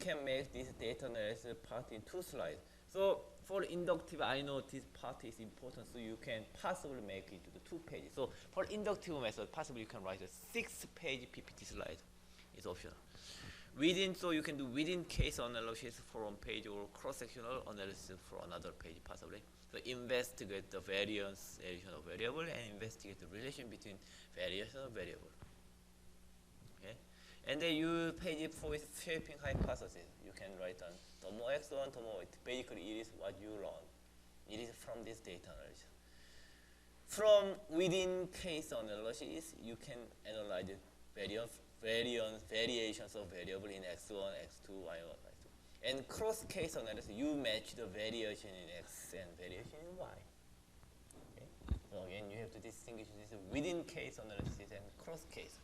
can make this data analysis part in 2 slides. So for inductive, I know this part is important, so you can possibly make it to the 2 pages. So for inductive method, possibly you can write a 6-page PPT slide. It's optional. So you can do within case analysis for one page or cross-sectional analysis for another page, possibly. So investigate the variance of variable and investigate the relation between variation of variable. Okay, and then you page 4 is shaping hypothesis. You can write down the more x1, the more it. Basically, it is what you learn. It is from this data analysis. From within case analysis, you can analyze variations of variable in x1, x2, y1, y2. And cross-case analysis, you match the variation in x and variation in y. Okay? So again, you have to distinguish this within case analysis and cross-case.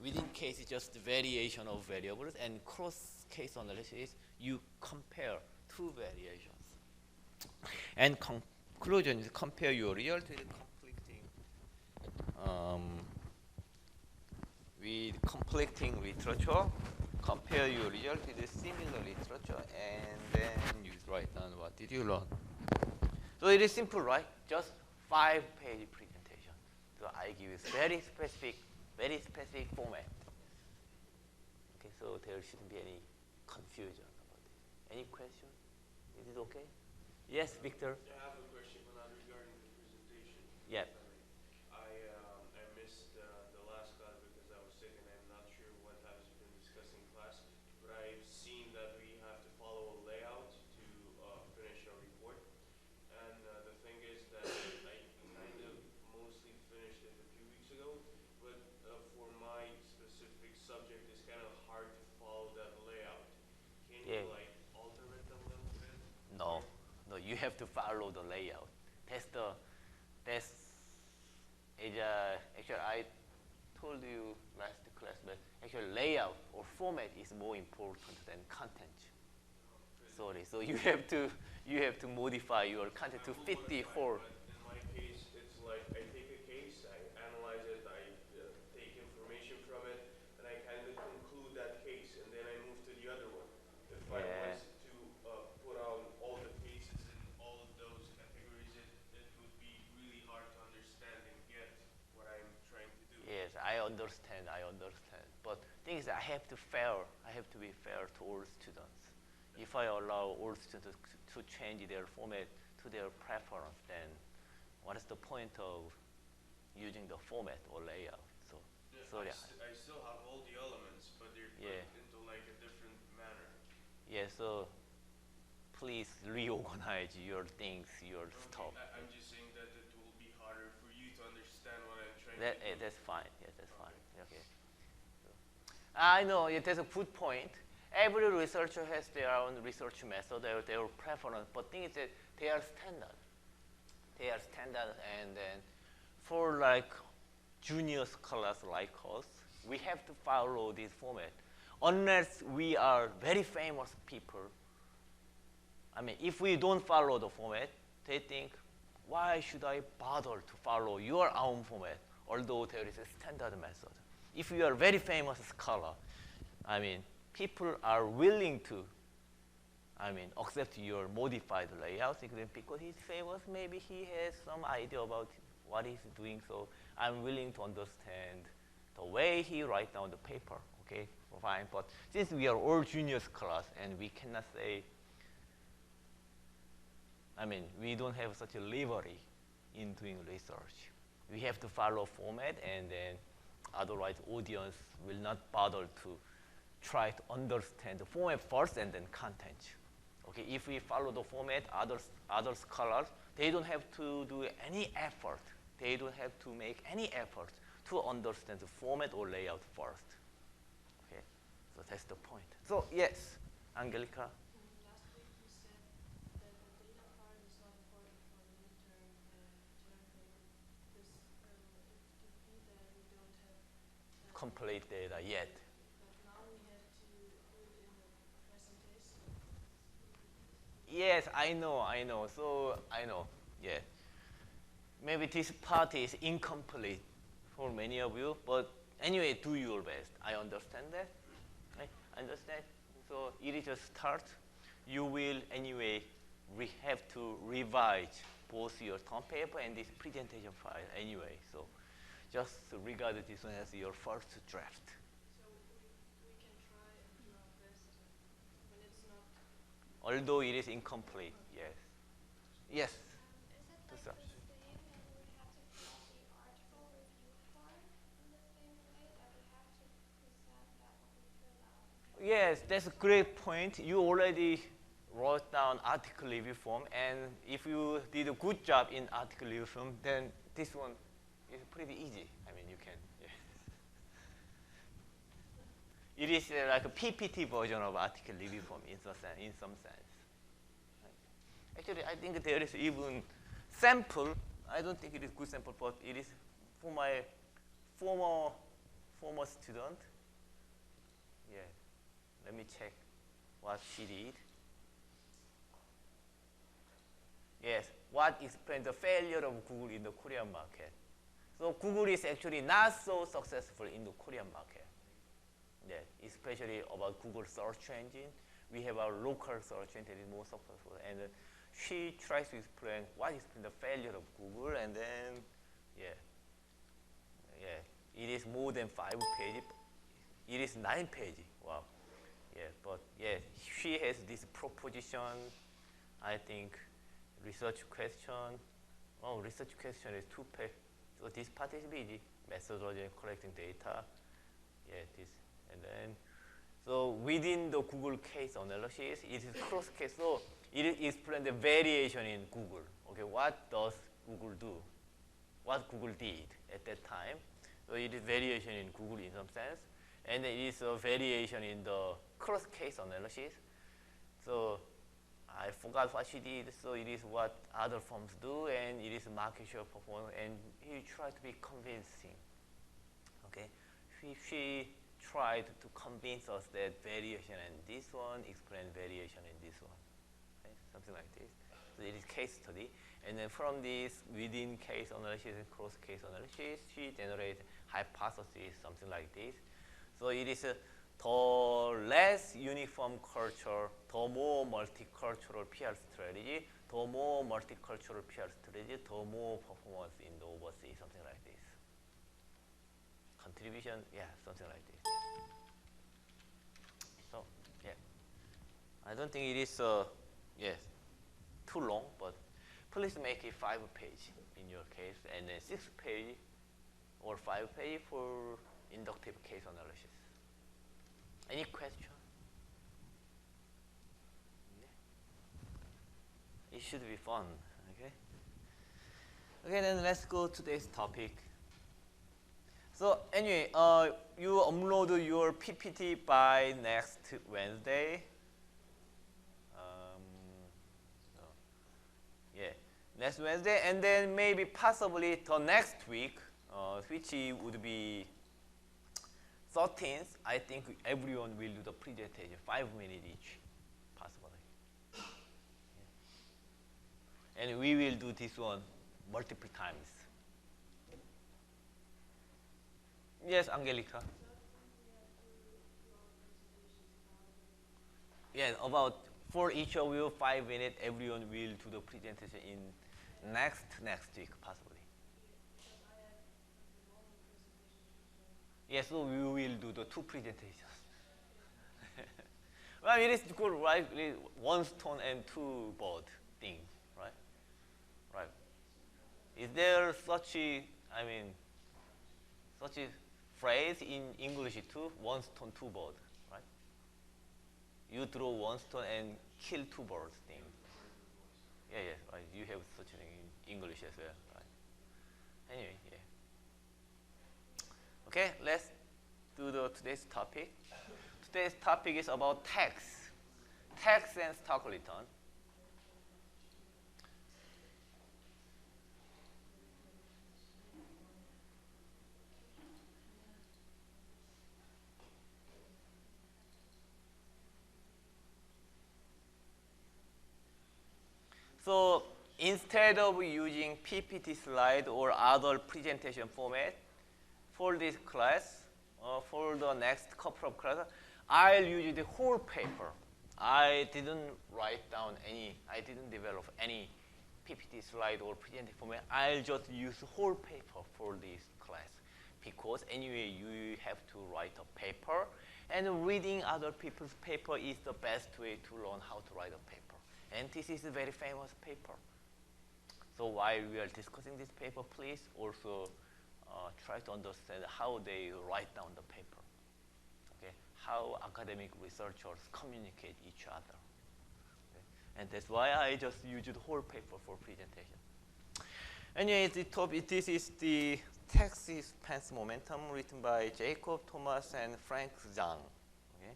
Within case is just the variation of variables, and cross-case analysis, you compare 2 variations. And conclusion is compare your result with conflicting literature, compare your result with similar literature, and then you write down what did you learn. So it is simple, right? Just 5-page presentation. So I give you very specific format. Okay, so there shouldn't be any confusion about it. Any question? Is it okay? Yes, Victor? I have a question, but not regarding the presentation. Yeah. I missed the last class because I was sick, and I'm not sure what has been discussed in class. But I've seen that we have to follow a layout to finish our report. And the thing is that I kind of mostly finished it a few weeks ago. But for my specific subject, it's kind of hard to follow that layout. Can you alter it a little bit? No, you have to follow the layout. Actually, I told you last class, but actually layout or format is more important than content. Sorry, so you have to modify your content to fit the whole. In my case, it's like I take a case, I analyze it, I take information from it, and I kind of conclude that case, and then I move to the other one. If I was to put out all the cases in all of those categories, it would be really hard to understand and get what I'm trying to do. Yes, I understand. But the thing is, I have to be fair to all students. If I allow all students to change their format to their preference, then what is the point of using the format or layout? I still have all the elements, but they're put into like a different manner. Yeah, so please reorganize your things, your stuff. I'm just saying that it will be harder for you to understand what I'm trying to do. That's fine. Yes, that's fine. Okay. I know that's a good point. Every researcher has their own research method, their preference, but thing is that they are standard. And then for like junior scholars like us, we have to follow this format. Unless we are very famous people, I mean, if we don't follow the format, they think, why should I bother to follow your own format, although there is a standard method? If you are a very famous scholar, I mean, people are willing to, accept your modified layout because he's famous. Maybe he has some idea about what he's doing. So I'm willing to understand the way he writes down the paper. Okay, fine. But since we are all junior scholars and we cannot say, we don't have such a liberty in doing research. We have to follow format, and then otherwise audience will not bother to try to understand the format first and then content. Okay, if we follow the format, other scholars, they don't have to do any effort. They don't have to make any effort to understand the format or layout first. Okay, so that's the point. So yes, Angelica. Last week you said that the data part is not important for the midterm term paper because it could be that we don't have complete data yet. But now we have to put it in the presentation. Yes, I know. So I know, yeah. Maybe this part is incomplete for many of you, but anyway, do your best. I understand that. I understand. So it is a start. You will anyway have to revise both your term paper and this presentation file anyway. So just regard this one as your first draft. So we can try and do our best when it's not. Although it is incomplete, yes. Yes. Is it So- like the same and we have to fill out the article review form in the same way that we have to present that what we fill out? Yes, that's a great point. You already wrote down article review form, and if you did a good job in article review form, then this one is pretty easy. I mean, you can. Yeah. It is like a PPT version of article review form in some sense. Actually, I think there is even sample. I don't think it is good sample, but it is for my former student. Yeah. Let me check what she did. Yes, what explains the failure of Google in the Korean market. So Google is actually not so successful in the Korean market. Yeah, especially about Google search engine. We have our local search engine that is more successful. And she tries to explain what is the failure of Google, and then, yeah, it is more than 5 pages. It is 9 pages. Wow. Yeah, but yeah, she has this proposition, I think, research question. Oh, research question is 2 pages. So this part is easy. Methodology and collecting data. Yeah, this, and then, so within the Google case analysis, it is cross case. So it explains the variation in Google. Okay, what does Google do? What Google did at that time? So it is variation in Google in some sense, and it is a variation in the cross case analysis. So I forgot what she did. So it is what other firms do, and it is market share performance, and he tried to be convincing. Okay, she tried to convince us that variation in this one explains variation in this one. Okay? Something like this. So it is case study. And then from this, within case analysis and cross case analysis, she generates hypothesis, something like this. So it is the less uniform culture, the more multicultural PR strategy, the more multicultural PR strategy, the more performance in the overseas, something like this. Contribution, yeah, something like this. So, yeah. I don't think it is, yes, too long, but please make it 5 pages in your case, and then 6 pages or 5 pages for inductive case analysis. Any question? Yeah. It should be fun, okay? Okay, then let's go to today's topic. So anyway, you upload your PPT by next Wednesday. So, yeah, next Wednesday, and then maybe possibly the next week, which would be 13th. I think everyone will do the presentation, 5 minutes each, possibly. Yeah. And we will do this one multiple times. Yes, Angelica. Yeah, about for each of you 5 minutes, everyone will do the presentation in next week, possibly. Yes, so we will do the 2 presentations. Well, it is good, right? 1 stone and 2 bird thing, right? Right. Is there such a, such a phrase in English too? 1 stone, 2 bird, right? You throw 1 stone and kill 2 birds thing. Yeah, right. You have such a thing in English as well, right? Anyway, yeah. Okay, let's do today's topic. Today's topic is about tax and stock return. So instead of using PPT slide or other presentation format for this class, for the next couple of classes, I'll use the whole paper. I didn't write down any, I didn't develop any PPT slide or presentation format. I'll just use the whole paper for this class because anyway you have to write a paper, and reading other people's paper is the best way to learn how to write a paper. And this is a very famous paper. So while we are discussing this paper, please also try to understand how they write down the paper. Okay? How academic researchers communicate each other. Okay? And that's why I just use the whole paper for presentation. Anyway, this is the tax expense momentum written by Jacob Thomas and Frank Zhang. Okay?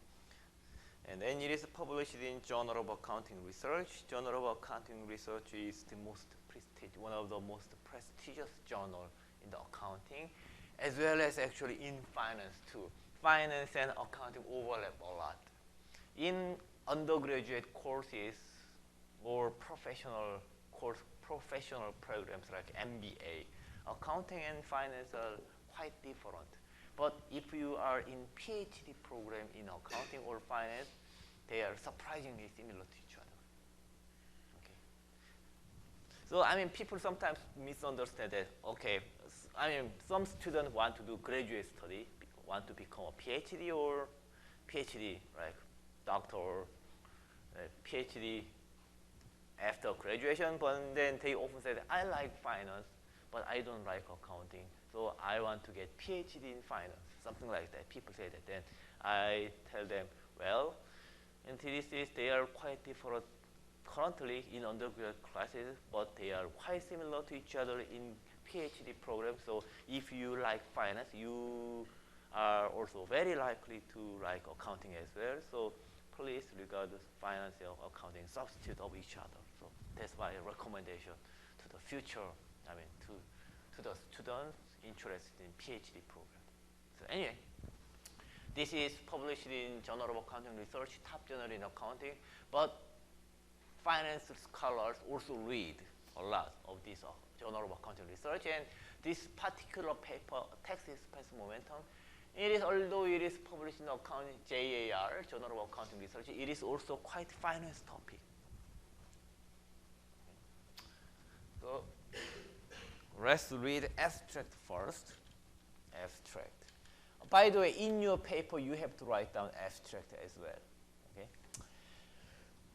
And then it is published in Journal of Accounting Research. Journal of Accounting Research is the most prestigious, one of the most prestigious journals in the accounting, as well as actually in finance too. Finance and accounting overlap a lot. In undergraduate courses or professional programs like MBA, accounting and finance are quite different. But if you are in PhD program in accounting or finance, they are surprisingly similar to each other. Okay. So I mean, people sometimes misunderstand that. Okay, I mean, some students want to do graduate study, want to become a PhD or PhD, like doctor or PhD after graduation, but then they often say, I like finance, but I don't like accounting, so I want to get PhD in finance, something like that. People say that. Then I tell them, well, in TDCs, they are quite different currently in undergraduate classes, but they are quite similar to each other in PhD programs. So if you like finance, you are also very likely to like accounting as well. So please regard finance and accounting substitute of each other. So that's my recommendation to the future, I mean, to the students interested in PhD program. So anyway, this is published in Journal of Accounting Research, top journal in accounting, but finance scholars also read a lot of this Journal of Accounting Research, and this particular paper, Tax Expense Momentum, it is, although it is published in accounting JAR, Journal of Accounting Research, it is also quite finance topic. So let's read abstract first. Abstract. By the way, in your paper, you have to write down abstract as well. Okay?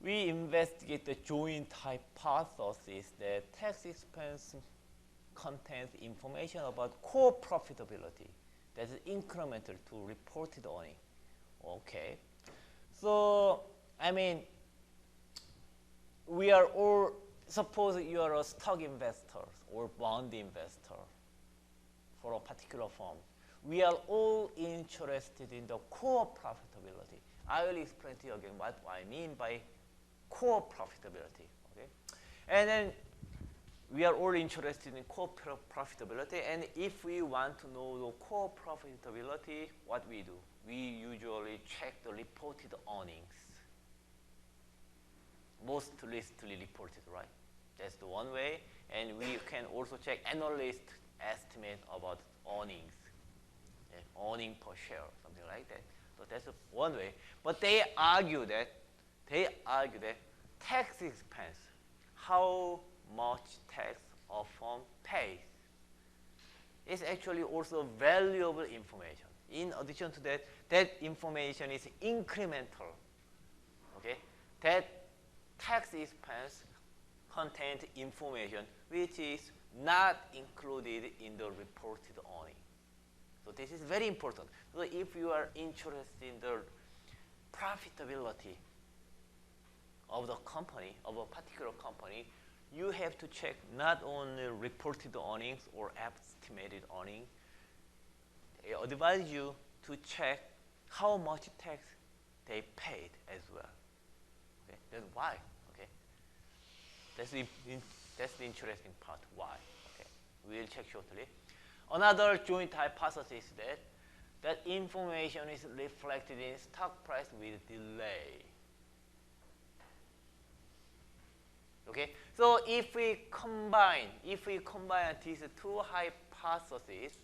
We investigate the joint hypothesis that tax expense contains information about core profitability that is incremental to reported earning. Okay. So, I mean, we are all, suppose you are a stock investor or bond investor for a particular firm. We are all interested in the core profitability. I will explain to you again what I mean by core profitability. Okay? And then we are all interested in core profitability, and if we want to know the core profitability, what we do? We usually check the reported earnings. Most recently reported, right? That's the one way, and we can also check analyst estimate about earnings, earning per share, something like that. So that's one way. But they argue that tax expense, how much tax a firm pays, is actually also valuable information. In addition to that, that information is incremental. Okay, that tax expense contains information which is not included in the reported earning. So this is very important. So if you are interested in the profitability of the company, of a particular company, you have to check not only reported earnings or estimated earnings. They advise you to check how much tax they paid as well. Okay? Then why? Okay? That's the interesting part. Why? Okay? We'll check shortly. Another joint hypothesis is that information is reflected in stock price with delay. Okay, so if we combine these two hypotheses,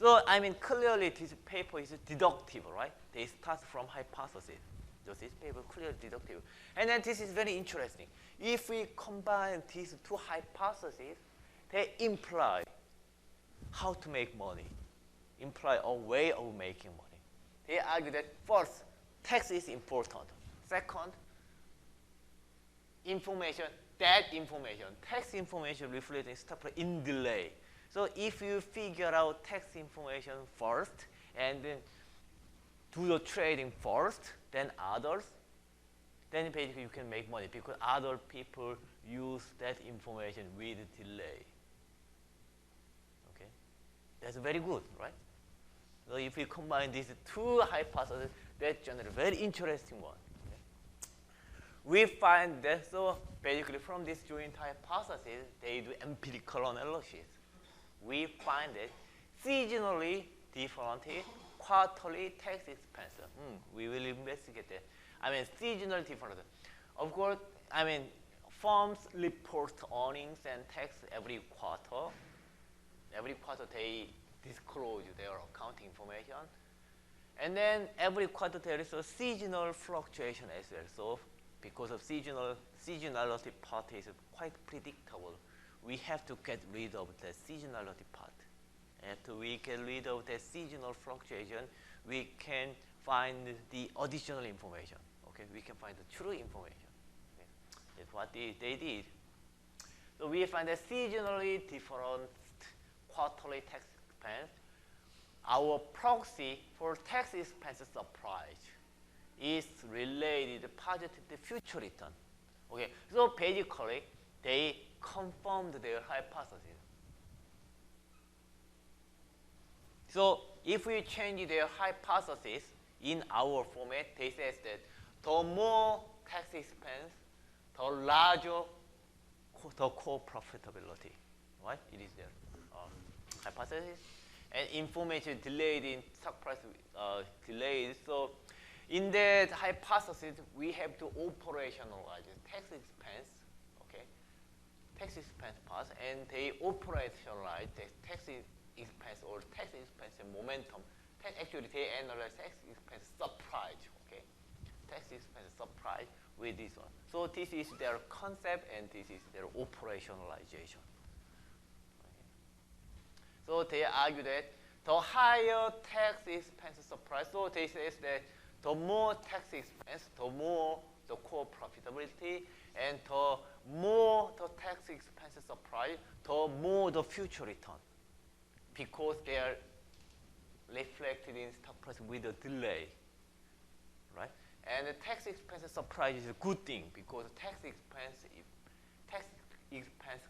So I mean, clearly this paper is deductive, right? They start from hypothesis. So this paper clearly deductive. And then this is very interesting. If we combine these two hypotheses, they imply how to make money, imply a way of making money. They argue that first, tax is important. Second, tax information reflects in stock price in delay. So if you figure out tax information first and then do the trading first, then basically you can make money because other people use that information with delay. Okay, that's very good, right? So if we combine these two hypotheses, that generates a very interesting one. Okay? We find that so basically from this joint hypothesis, they do empirical analysis. We find that seasonally different quarterly tax expense. We will investigate that. I mean, seasonal different. Of course, I mean, firms report earnings and tax every quarter. Every quarter they disclose their accounting information. And then every quarter there is a seasonal fluctuation as well. So because of seasonality part is quite predictable, we have to get rid of the seasonality part. After we get rid of the seasonal fluctuation, we can find the additional information. Okay, we can find the true information. Okay. That's what they did. So we find a seasonally different quarterly tax expense. Our proxy for tax expense surprise is related positive to future return. Okay, so basically they confirmed their hypothesis. So if we change their hypothesis in our format, they say that the more tax expense, the larger the core profitability. Right? It is their hypothesis. And information delayed in stock price delayed. So in that hypothesis, we have to operationalize tax expense, okay, tax expense part, and they operationalize the tax expense or tax expense momentum. Actually, they analyze tax expense surprise, okay, tax expense surprise with this one. So this is their concept, and this is their operationalization. So they argue that the higher tax expense surprise, so they say that the more tax expense, the more the core profitability, and the more the tax expense surprise, the more the future return, because they are reflected in stock price with a delay, right? And the tax expense surprise is a good thing because tax expense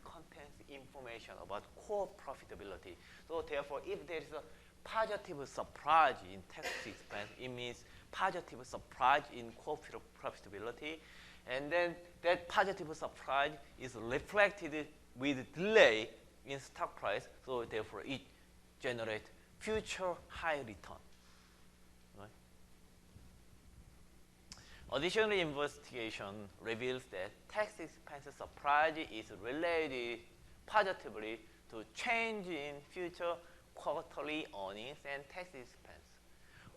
contains information about core profitability. So therefore, if there is a positive surprise in tax expense, it means positive surprise in core profitability. And then that positive surprise is reflected with delay in stock price. So therefore, it generates future high return. Right? Additionally, investigation reveals that tax expense surprise is related positively to change in future quarterly earnings and tax expense.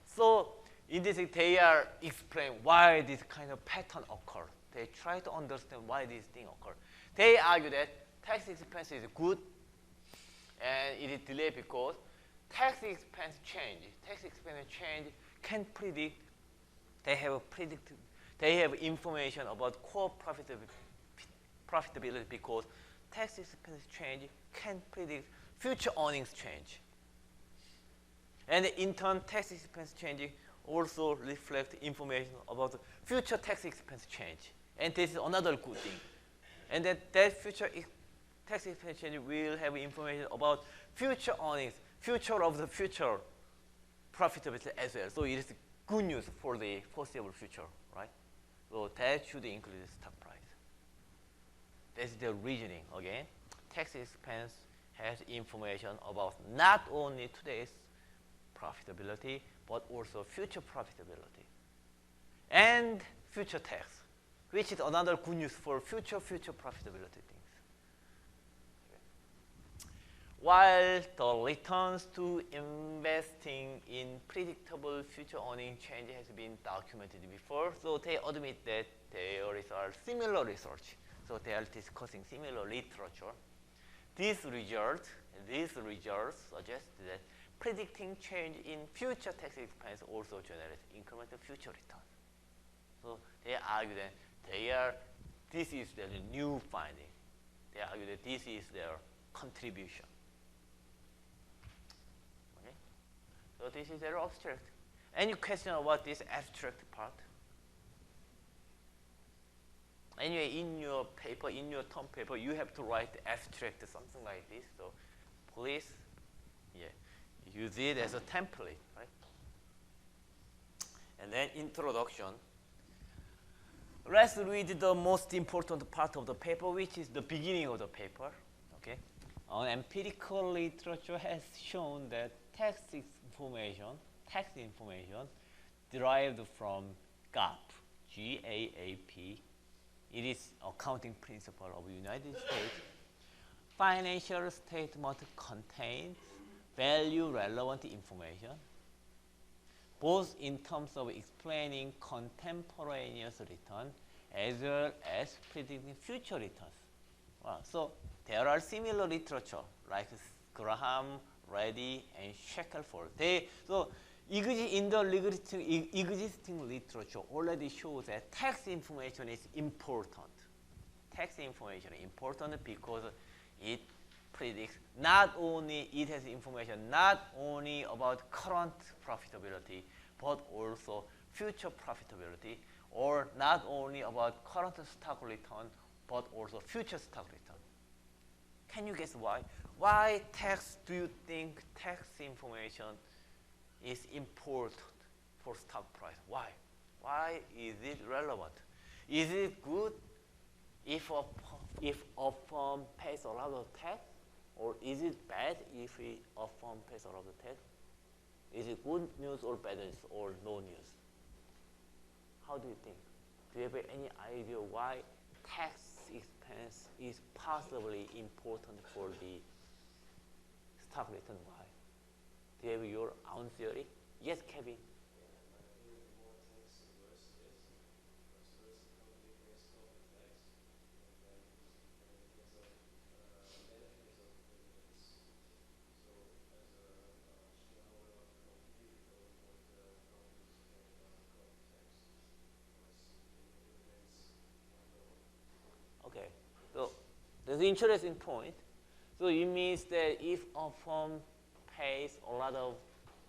So in this, they are explaining why this kind of pattern occurs. They try to understand why this thing occurs. They argue that tax expense is good and it is delayed because tax expense change can predict. They have information about core profitability because tax expense change can predict future earnings change. And in turn, tax expense change also reflect information about future tax expense change. And this is another good thing. And that future tax expense change will have information about future earnings, future of the future profitability as well. So it is good news for the foreseeable future, right? So that should include the stock price. That's the reasoning. Again, tax expense has information about not only today's profitability, but also future profitability and future tax, which is another good news for future profitability things. Okay. while the returns to investing in predictable future earning change has been documented before, so they admit that there is similar research. So they are discussing similar literature. These results suggest that predicting change in future tax expense also generates incremental future return. So they argue that this is the new finding. They argue that this is their contribution. Okay? So this is very abstract. Any question about this abstract part? Anyway, in your paper, in your term paper, you have to write the abstract, something like this. So please, use it as a template, right? And then introduction. Let's read the most important part of the paper, which is the beginning of the paper. Okay, empirical literature has shown that tax information derived from GAAP, GAAP. It is accounting principle of the United States. Financial statement contains value-relevant information, both in terms of explaining contemporaneous return as well as predicting future returns. So there are similar literature like Graham, Reddy, and Shackelford. In the existing literature already shows that tax information is important. Tax information is important because it predicts it has information not only about current profitability, but also future profitability, or not only about current stock return, but also future stock return. Can you guess why? Why do you think tax information is important for stock price? Why? Why is it relevant? Is it good if a firm pays a lot of tax, or is it bad if a firm pays a lot of tax? Is it good news or bad news or no news? How do you think? Do you have any idea why tax expense is possibly important for the stock return? Why? Do you have your own theory? Yes, Kevin. Okay, so that's an interesting point. So it means that if a firm pays a lot of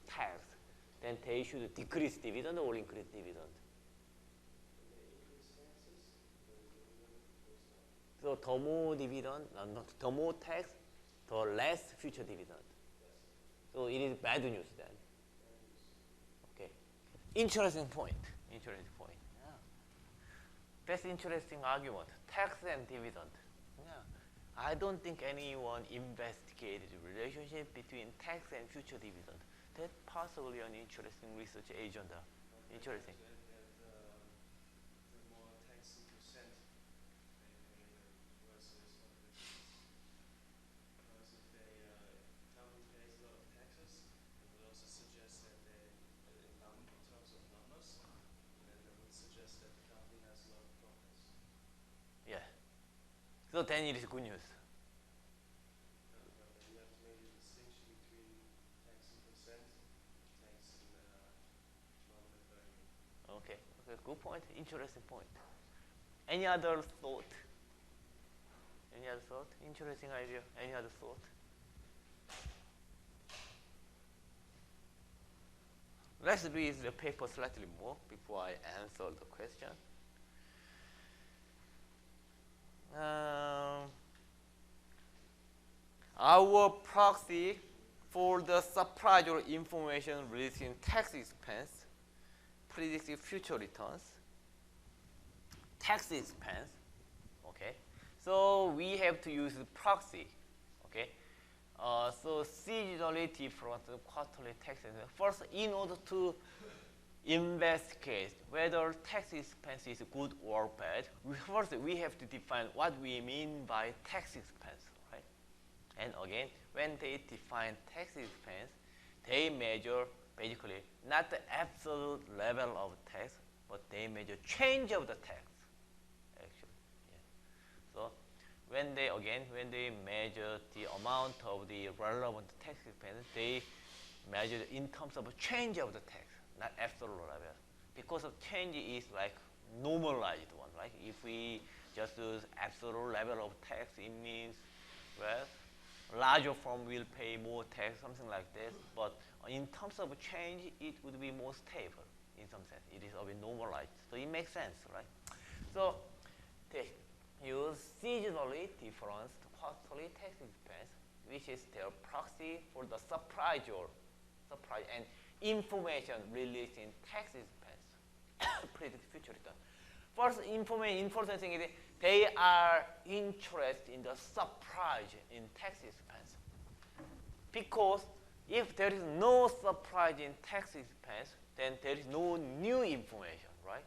tax, then they should decrease dividend or increase dividend. So the more dividend, the more tax, the less future dividend. So it is bad news then. Okay, interesting point. Interesting point. Yeah. That's interesting argument. Tax and dividend. Yeah. I don't think anyone investigated the relationship between tax and future dividend. That's possibly an interesting research agenda. Interesting. The more tax in percent versus other dividends. Because if company pays a lot of taxes, it would also suggest that in terms of numbers, then it would suggest that the company has a lot of profits. Yeah. So then it is good news. You have to make a distinction between tax in percent, tax in non-recurring. Okay. Okay. Good point. Interesting point. Any other thought? Any other thought? Interesting idea. Any other thought? Let's read the paper slightly more before I answer the question. Our proxy for the surprise or information released in tax expense predicts future returns. Tax expense, okay. So we have to use the proxy, okay. So seasonally different quarterly tax expense. First, in order to investigate whether tax expense is good or bad, first we have to define what we mean by tax expense, right? And again, when they define tax expense, they measure basically not the absolute level of tax, but they measure change of the tax. Actually, yeah. So when they measure the amount of the relevant tax expense, they measure in terms of change of the tax, not absolute level. Because of change is like normalized one, right? If we just use absolute level of tax, it means, well, larger firm will pay more tax, something like this. But in terms of change, it would be more stable in some sense. It is a bit normalized. So it makes sense, right? So they use seasonally difference quarterly tax expense, which is their proxy for the surprise and information released in tax expense, predict future return. First, important thing is they are interested in the surprise in tax expense. Because if there is no surprise in tax expense, then there is no new information, right?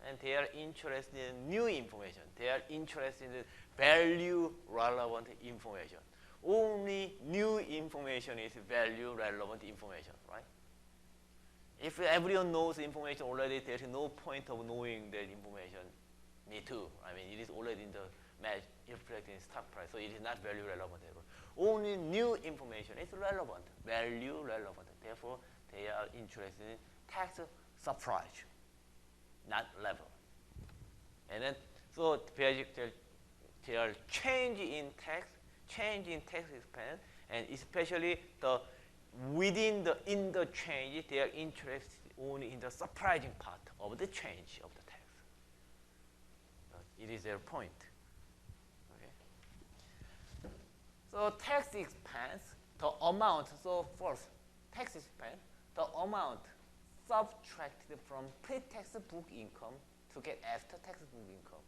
And they are interested in new information. They are interested in value relevant information. Only new information is value relevant information, right? If everyone knows information already, there is no point of knowing that information. Me too. I mean, it is already in the match reflected in stock price, so it is not value relevant ever. Only new information is relevant, value relevant. Therefore, they are interested in tax surprise, not level. And then, so their change in tax expense, and especially within the interchange, they are interested only in the surprising part of the change of the tax. It is their point. Okay. So tax expense, the amount. So first, tax expense, the amount subtracted from pre-tax book income to get after-tax book income.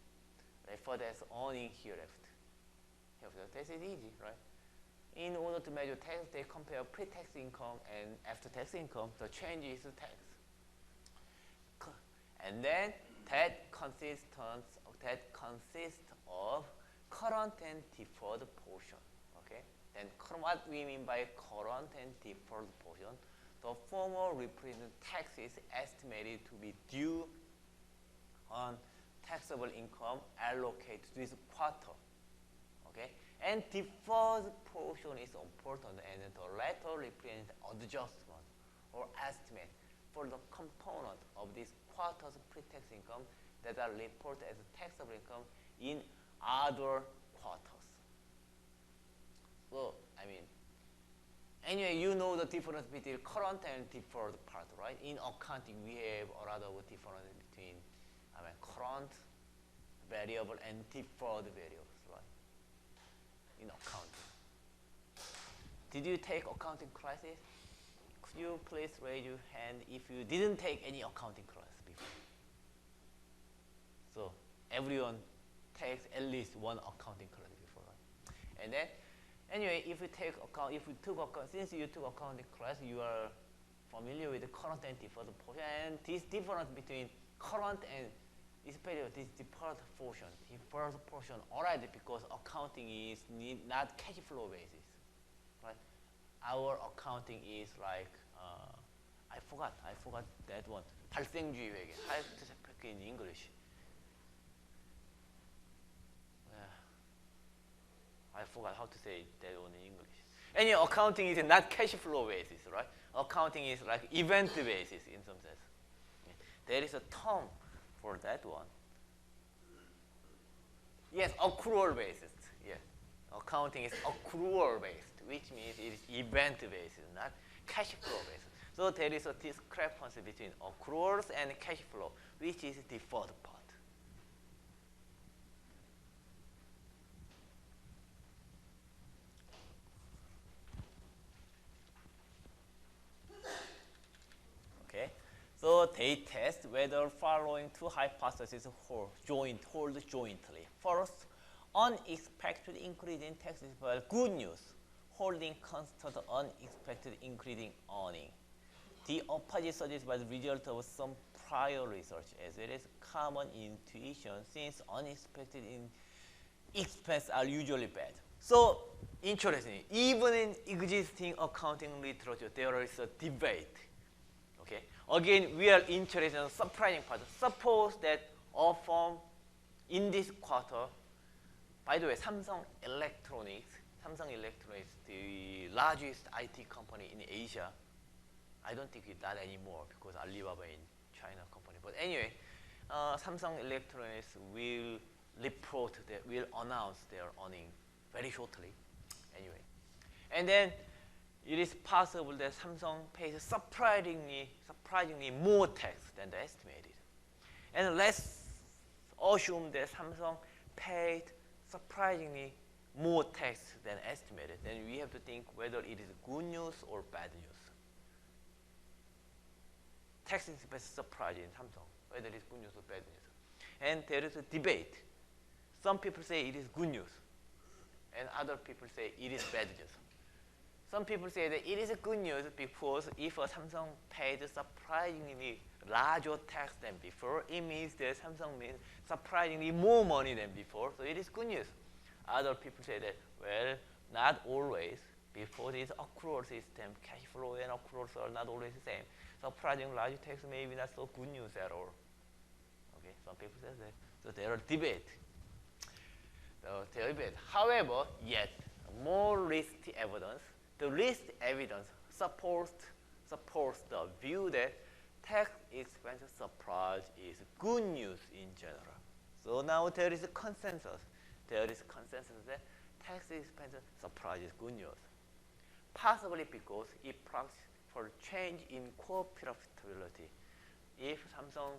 Referred as earning hereunder. This is easy, right? In order to measure tax, they compare pre-tax income and after-tax income. The change is the tax. And then that consists of current and deferred portion. Okay? Then what we mean by current and deferred portion, the former represents taxes estimated to be due on taxable income allocated to this quarter. Okay? And deferred portion is important, and the latter represents adjustment or estimate for the component of this quarter's pre-tax income that are reported as taxable income in other quarters. So, I mean, anyway, you know the difference between current and deferred part, right? In accounting, we have a lot of difference between current variable and deferred variables, right? In accounting. Did you take accounting classes? Could you please raise your hand if you didn't take any accounting class before? So everyone takes at least one accounting class before, right? And then, anyway, if you took since you took accounting class, you are familiar with the current and deferred portion, and this difference between current and especially this deferred portion already, because accounting is not cash flow basis, right? Our accounting is like I forgot that one. 발생주의 회계. How to speak in English? I forgot how to say that one in English. Anyway, accounting is not cash flow basis, right? Accounting is like event basis in some sense. There is a term for that one. Yes, accrual basis. Yes, accounting is accrual based, which means it is event based, not cash flow based. So there is a discrepancy between accruals and cash flow, which is deferred part. Okay, so they test whether following two hypotheses hold jointly. First, unexpected increase in taxes, but good news, holding constant unexpected increase in earning. The opposite suggested by the result of some prior research, as it is common intuition, since unexpected expenses are usually bad. So interesting. Even in existing accounting literature, there is a debate. Okay. Again, we are interested in the surprising part. Suppose that a firm in this quarter, by the way, Samsung Electronics, the largest IT company in Asia. I don't think it's that anymore because Alibaba in China company. But anyway, Samsung Electronics will announce their earnings very shortly. Anyway, and then it is possible that Samsung pays surprisingly more tax than the estimated. And let's assume that Samsung paid surprisingly more tax than estimated. Then we have to think whether it is good news or bad news. Tax expense surprise in Samsung, whether it is good news or bad news. And there is a debate. Some people say it is good news, and other people say it is bad news. Some people say that it is a good news because if Samsung paid surprisingly larger tax than before, it means that Samsung means surprisingly more money than before, so it is good news. Other people say that, well, not always. Before this accrual system, cash flow and accruals are not always the same. Surprising large tax may be not so good news at all. Okay, some people say that. So there are debate. However, yet more recent evidence, the recent evidence supports the view that tax expense surprise is good news in general. So now there is a consensus. There is consensus that tax expense surprise is good news. Possibly because it prompts for change in core profitability. If Samsung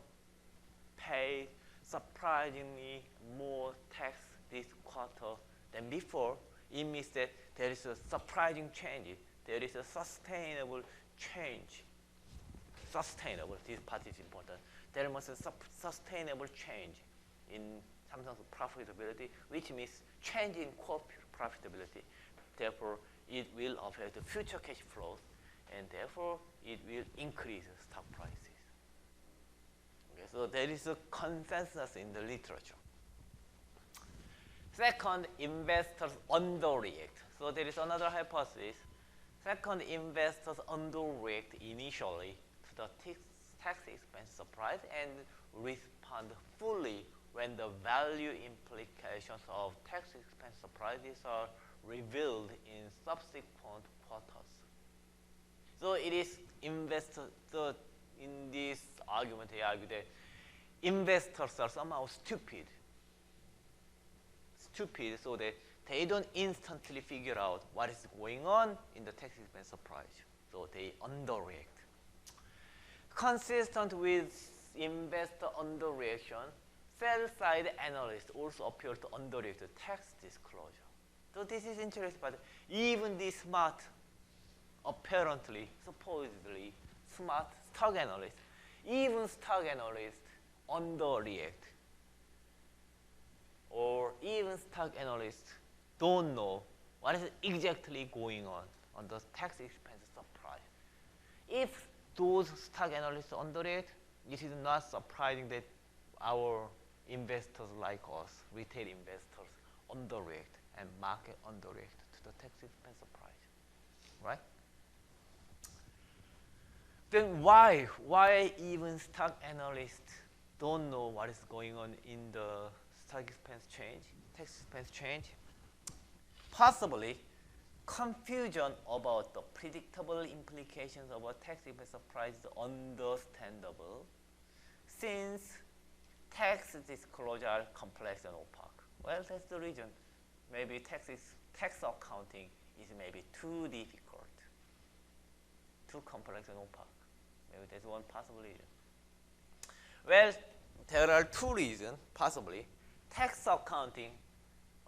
pays surprisingly more tax this quarter than before, it means that there is a surprising change. There is a sustainable change. Sustainable, this part is important. There must be a sustainable change in Samsung's profitability, which means change in core profitability. Therefore, it will affect the future cash flows, and therefore, it will increase stock prices. Okay, so there is a consensus in the literature. Second, investors underreact. So there is another hypothesis. Second, investors underreact initially to the tax expense surprise and respond fully when the value implications of tax expense surprises are revealed in subsequent quarters. So it is investors. So in this argument, they argue that investors are somehow stupid, so that they don't instantly figure out what is going on in the tax expense surprise. So they underreact. Consistent with investor underreaction, sell-side analysts also appear to underreact the tax disclosure. So this is interesting, but even the smart, apparently, supposedly smart stock analysts, even stock analysts underreact. Or even stock analysts don't know what is exactly going on the tax expense surprise. If those stock analysts underreact, it is not surprising that our investors like us, retail investors, underreact and market underreact to the tax expense surprise, right? Then why even stock analysts don't know what is going on in the tax expense change? Possibly confusion about the predictable implications of a tax expense surprise is understandable, since tax disclosure are complex and opaque. Well, that's the reason. Maybe tax accounting is maybe too difficult, too complex and opaque. Maybe that's one possible reason. Well, there are two reasons, possibly. Tax accounting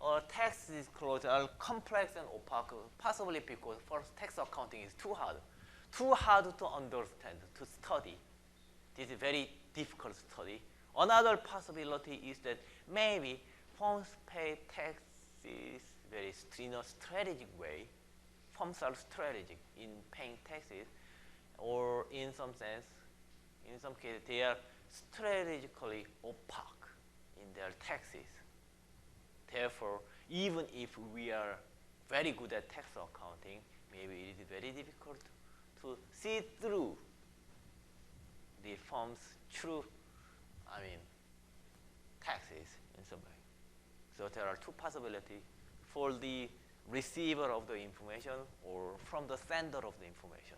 or tax disclosure are complex and opaque, possibly because first, tax accounting is too hard to understand, to study. This is a very difficult study. Another possibility is that maybe firms pay taxes in a strategic way. Firms are strategic in paying taxes, or in some cases, they are strategically opaque in their taxes. Therefore, even if we are very good at tax accounting, maybe it is very difficult to see through the firm's true, taxes in some way. So there are two possibilities for the receiver of the information or from the sender of the information.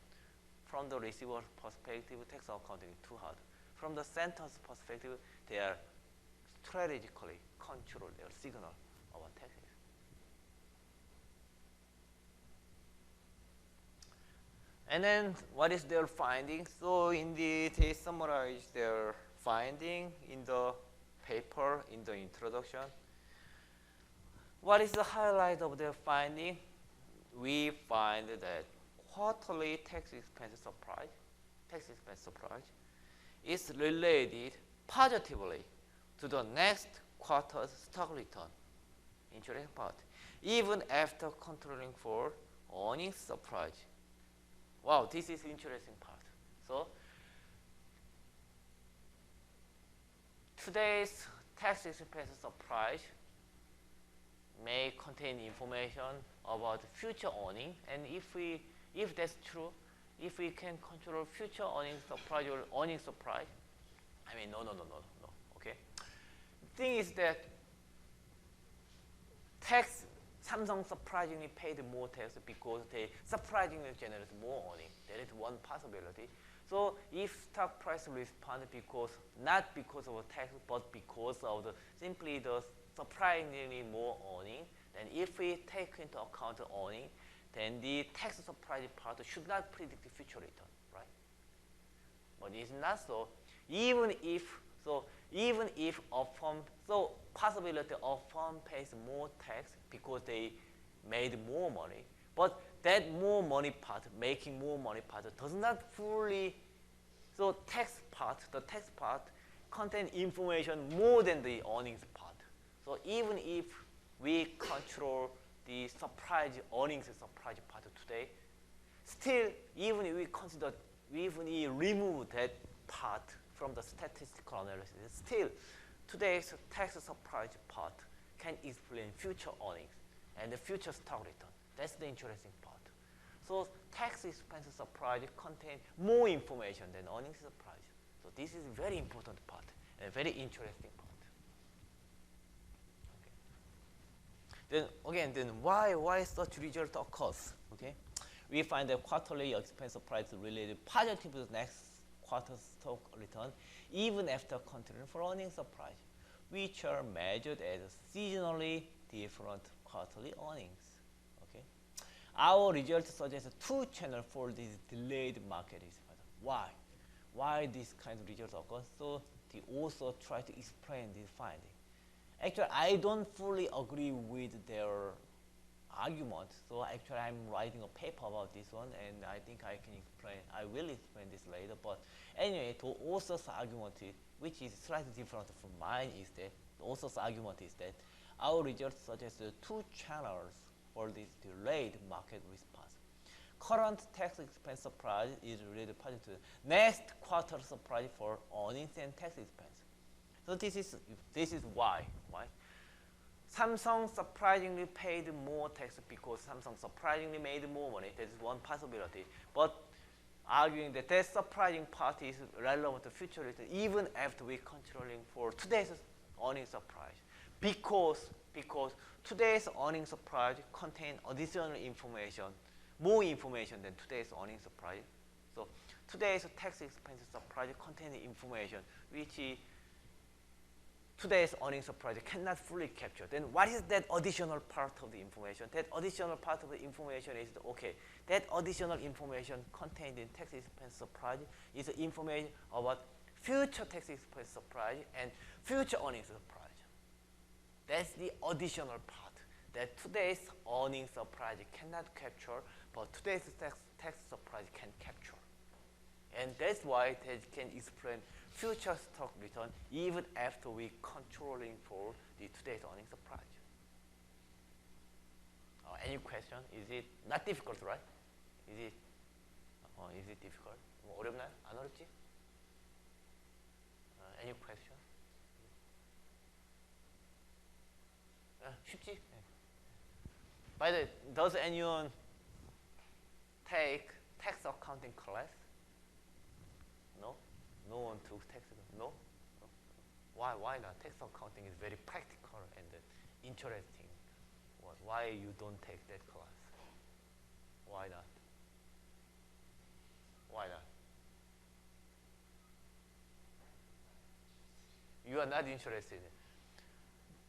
From the receiver's perspective, tax accounting is too hard. From the sender's perspective, they are strategically control their signal about taxes. And then what is their finding? So indeed, they summarize their finding in the paper, in the introduction. What is the highlight of their finding? We find that quarterly tax expense surprise is related positively to the next quarter's stock return. Interesting part. Even after controlling for earnings surprise. Wow, this is interesting part. So today's tax expense surprise may contain information about future earnings, and if that's true, if we can control future earnings surprise or earnings surprise, no. Okay. The thing is that Samsung surprisingly paid more tax because they surprisingly generate more earnings. That is one possibility. So if stock price respond not because of tax, but because of simply the surprisingly more earning, then if we take into account the earning, then the tax surprise part should not predict the future return, right? But it's not so. Even if a firm, so possibility a firm pays more tax because they made more money, but that more money part, making more money part, does not fully, so the tax part contain information more than the earnings part. So even if we control the earnings surprise part today, still, even if we remove that part from the statistical analysis, still today's tax surprise part can explain future earnings and the future stock return. That's the interesting part. So tax expense surprise contain more information than earnings surprise. So this is a very important part and a very interesting part. Then why such result occurs? Okay, we find that quarterly expense surprise related positive to the next quarter's stock return, even after controlling for earnings surprise, which are measured as seasonally different quarterly earnings. Okay, our results suggest two channels for this delayed market response. Why this kind of results occur? So the author try to explain this finding. Actually, I don't fully agree with their argument. So actually, I'm writing a paper about this one, and I think I will explain this later. But anyway, the author's argument, which is slightly different from mine, is that the author's argument is that our results suggest two channels for this delayed market response. Current tax expense surprise is related positive to next quarter surprise for earnings and tax expense. So this is why. Samsung surprisingly paid more tax because Samsung surprisingly made more money. That is one possibility. But arguing that that surprising part is relevant to future return even after we controlling for today's earnings surprise. Because today's earnings surprise contain additional information, more information than today's earnings surprise. So today's tax expense surprise contains information which today's earnings surprise cannot fully capture. Then what is that additional part of the information? That additional part of the information is, that additional information contained in tax expense surprise is information about future tax expense surprise and future earnings surprise. That's the additional part that today's earnings surprise cannot capture, but today's tax surprise can capture. And that's why they can explain future stock return even after we controlling for the today's earnings surprise. Any question? Is it not difficult, right? Is it difficult? 어렵나요? 안 어렵지? Any question? 쉽지? By the way, does anyone take tax accounting class? No? No one took tax accounting? No? No? Why not? Tax accounting is very practical and interesting. Why you don't take that class? Why not? Why not? You are not interested.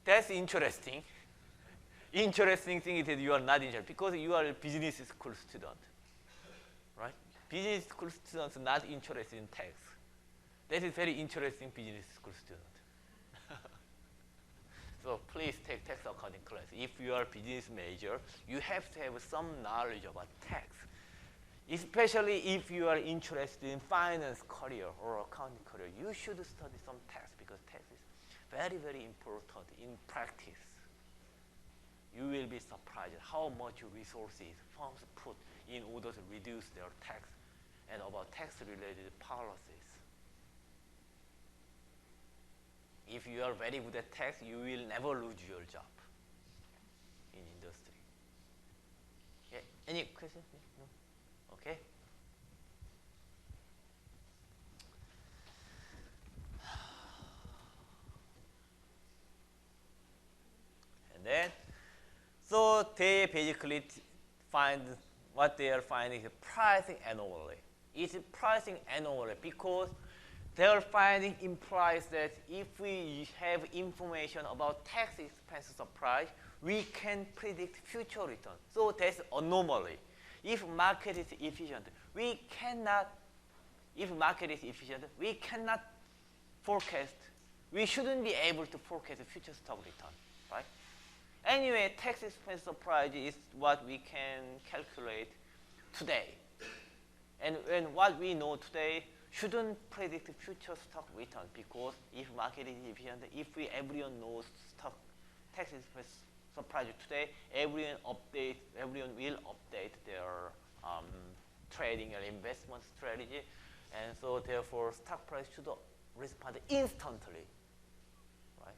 That's interesting. Interesting thing is that you are not interested because you are a business school student, right? Business school students are not interested in tax. That is very interesting business school student. So please take tax accounting class. If you are a business major, you have to have some knowledge about tax. Especially if you are interested in finance career or accounting career, you should study some tax because tax is very, very important in practice. You will be surprised how much resources firms put in order to reduce their tax and about tax-related policies. If you are very good at tax, you will never lose your job in industry. Yeah. Any questions? No? Okay. And then, so they basically find what they are finding is pricing anomaly. It's a pricing anomaly because their finding implies that if we have information about tax expense surprise, we can predict future return. So that's anomaly. If market is efficient, we cannot forecast. We shouldn't be able to forecast future stock return, right? Anyway, tax expense surprise is what we can calculate today. And what we know today shouldn't predict future stock return because if market is efficient, if everyone knows stock tax expense surprise today, everyone will update their trading and investment strategy, and so therefore stock price should respond instantly, right?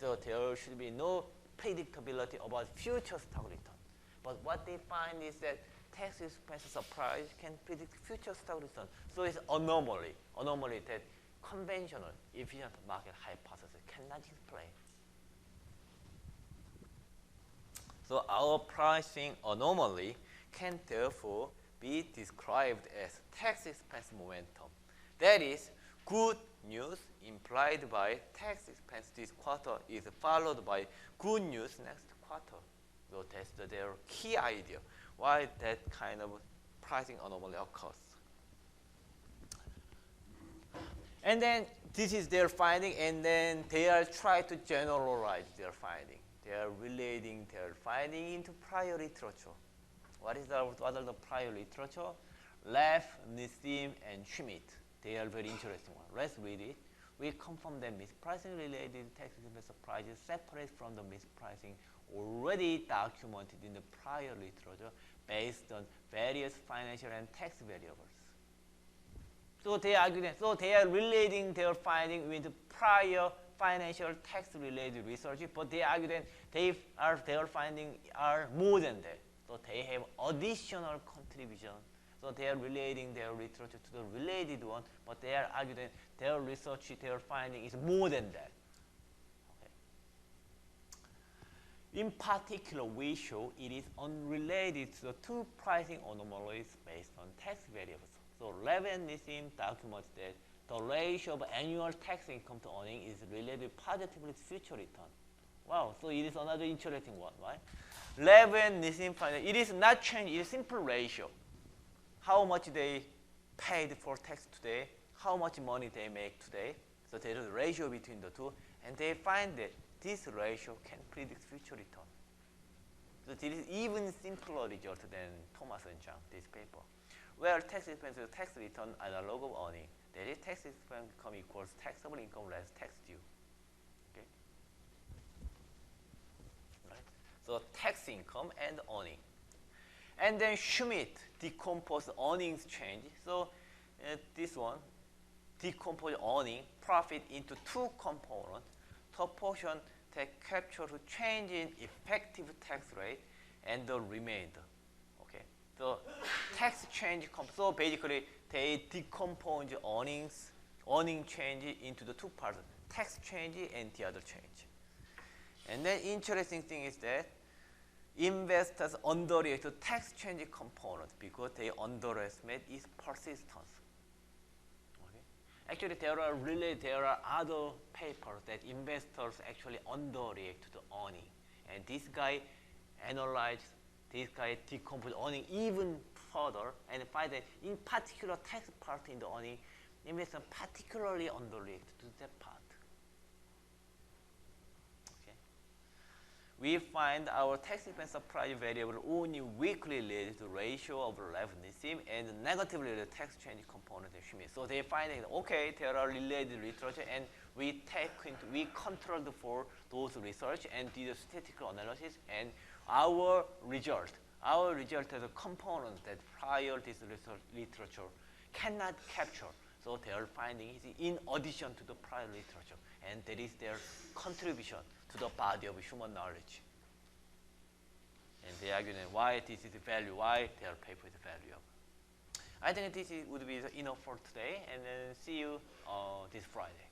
So there should be no predictability about future stock return. But what they find is that tax expense surprise can predict future stock return. So it's anomaly that conventional efficient market hypothesis cannot explain. So our pricing anomaly can therefore be described as tax expense momentum. That is, good news implied by tax expense this quarter is followed by good news next quarter. So that's their key idea, why that kind of pricing anomaly occurs. And then this is their finding, and then they are trying to generalize their finding. They are relating their finding into prior literature. What are the prior literature? Leff, Nissim, and Schmidt. They are very interesting ones. Let's read it. We confirm that mispricing related tax expense surprises separate from the mispricing already documented in the prior literature based on various financial and tax variables. So they argue that, so they are relating their finding with prior financial tax related research, but they argue that their findings are more than that. So they have additional contribution. So they are relating their literature to the related one, but they are arguing that their research, their finding is more than that. Okay. In particular, we show it is unrelated to the two pricing anomalies based on tax variables. So Lev and Nissim documents that the ratio of annual tax income to earning is related positively to future return. Wow, so it is another interesting one, right? Lev and Nissim find it is not change, it is simple ratio. How much they paid for tax today, how much money they make today. So there is a ratio between the two, and they find that this ratio can predict future return. So this is even simpler result than Thomas and Zhang, this paper. Where tax expense is tax return analog of earning. That is, tax expense income equals taxable income less tax due. Okay? Right? So tax income and earning. And then Schmidt decomposed earnings change. So this one, decompose earning profit into two components. The portion that captures change in effective tax rate and the remainder. Okay, so tax change. So basically, they decompose earning change into the two parts: tax change and the other change. And then interesting thing is that investors underrate the tax change component because they underestimate its persistence. Okay? Actually, there are other papers that investors actually underrate the earning, and this guy analyzed, this guy decomposed earning even further and find that in particular tax part in the earning, investors particularly underrate to that part. We find our tax expense surprise variable only weakly related to ratio of revenue and negatively related tax change component of human. So they find that okay, there are related literature, and we controlled for those research and did a statistical analysis, and our result as a component that prior this research literature cannot capture. So their finding is in addition to the prior literature, and that is their contribution to the body of human knowledge. And they argue why this is the value, why their paper is valuable. I think this would be enough for today, and then see you this Friday.